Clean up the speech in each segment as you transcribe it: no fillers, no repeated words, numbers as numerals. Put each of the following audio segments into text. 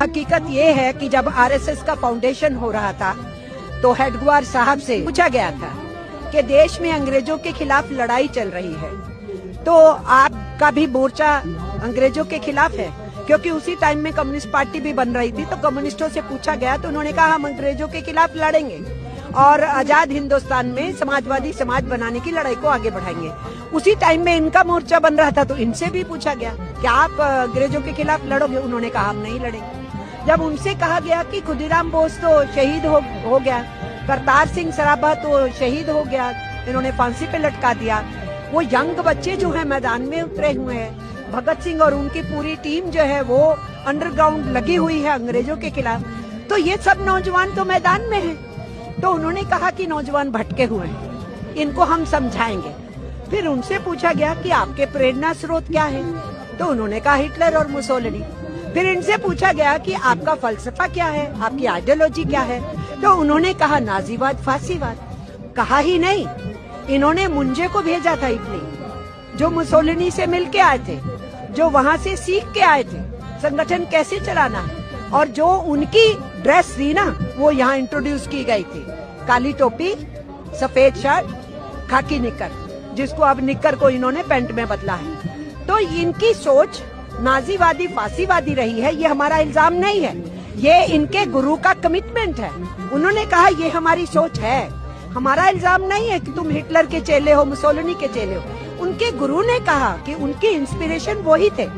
हकीकत ये है कि जब आरएसएस का फाउंडेशन हो रहा था तो हेडगेवार साहब से पूछा गया था कि देश में अंग्रेजों के खिलाफ लड़ाई चल रही है, तो आपका भी मोर्चा अंग्रेजों के खिलाफ है? क्योंकि उसी टाइम में कम्युनिस्ट पार्टी भी बन रही थी, तो कम्युनिस्टों से पूछा गया तो उन्होंने कहा हम अंग्रेजों के खिलाफ लड़ेंगे और आजाद हिंदुस्तान में समाजवादी समाज बनाने की लड़ाई को आगे बढ़ाएंगे। उसी टाइम में इनका मोर्चा बन रहा था, तो इनसे भी पूछा गया कि आप अंग्रेजों के खिलाफ लड़ोगे? उन्होंने कहा हम नहीं लड़ेंगे। जब उनसे कहा गया कि खुदीराम बोस तो शहीद हो गया, करतार सिंह सराभा तो शहीद हो गया, इन्होंने फांसी पे लटका दिया, वो यंग बच्चे जो है मैदान में उतरे हुए हैं, भगत सिंह और उनकी पूरी टीम जो है वो अंडरग्राउंड लगी हुई है अंग्रेजों के खिलाफ, तो ये सब नौजवान तो मैदान में हैं। तो उन्होंने कहा कि नौजवान भटके हुए हैं, इनको हम समझाएंगे। फिर उनसे पूछा गया कि आपके प्रेरणा स्रोत क्या है, तो उन्होंने कहा हिटलर और मुसोलिनी। फिर इनसे पूछा गया कि आपका फलसफा क्या है, आपकी आइडियोलॉजी क्या है, तो उन्होंने कहा नाजीवाद फासीवाद। कहा ही नहीं, इन्होंने मुंजे को भेजा था इटली, जो मुसोलिनी से मिल के आए थे, जो वहाँ से सीख के आए थे संगठन कैसे चलाना है, और जो उनकी ड्रेस थी ना वो यहाँ इंट्रोड्यूस की गई थी, काली टोपी, सफेद शर्ट, खाकी निकर, जिसको अब निकर को इन्होंने पैंट में बदला है। तो इनकी सोच नाजीवादी फासीवादी रही है, ये हमारा इल्जाम नहीं है, ये इनके गुरु का कमिटमेंट है। उन्होंने कहा ये हमारी सोच है, हमारा इल्जाम नहीं है कि तुम हिटलर के चेले हो, मुसोलिनी के चेले हो। उनके गुरु ने कहा कि उनकी इंस्पिरेशन वही थे।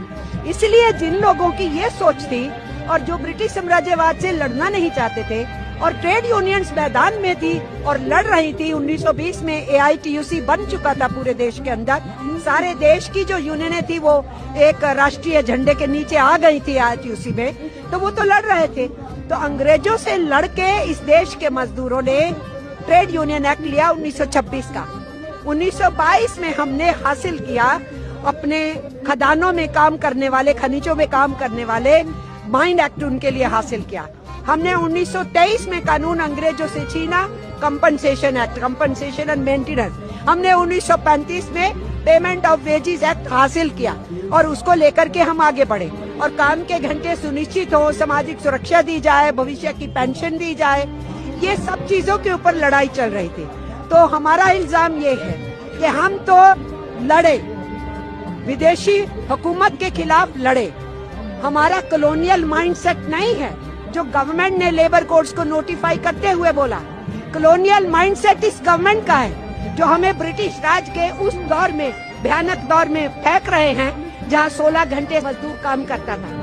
इसलिए जिन लोगों की ये सोच थी और जो ब्रिटिश साम्राज्यवाद से लड़ना नहीं चाहते थे और ट्रेड यूनियंस मैदान में थी और लड़ रही थी, 1920 में AITUC बन चुका था पूरे देश के अंदर, सारे देश की जो यूनियनें थी वो एक राष्ट्रीय झंडे के नीचे आ गई थी AITUC में, तो वो तो लड़ रहे थे। तो अंग्रेजों से लड़के इस देश के मजदूरों ने ट्रेड यूनियन एक्ट लिया 1926 का। 1922 में हमने हासिल किया अपने खदानों में काम करने वाले, खनिजों में काम करने वाले माइंड एक्ट उनके लिए हासिल किया। हमने 1923 में कानून अंग्रेजों से छीना, compensation act, compensation and maintenance. हमने 1935 में पेमेंट ऑफ वेजेस एक्ट हासिल किया और उसको लेकर के हम आगे बढ़े और काम के घंटे सुनिश्चित हो, सामाजिक सुरक्षा दी जाए, भविष्य की पेंशन दी जाए, ये सब चीजों के ऊपर लड़ाई चल रही थी। तो हमारा इल्जाम ये है कि हम तो लड़े, विदेशी हुकूमत के खिलाफ लड़े, हमारा कॉलोनियल माइंडसेट नहीं है जो गवर्नमेंट ने लेबर कोड्स को नोटिफाई करते हुए बोला। कॉलोनियल माइंडसेट इस गवर्नमेंट का है जो हमें ब्रिटिश राज के उस दौर में, भयानक दौर में फेंक रहे हैं जहां 16 घंटे मजदूर काम करता था।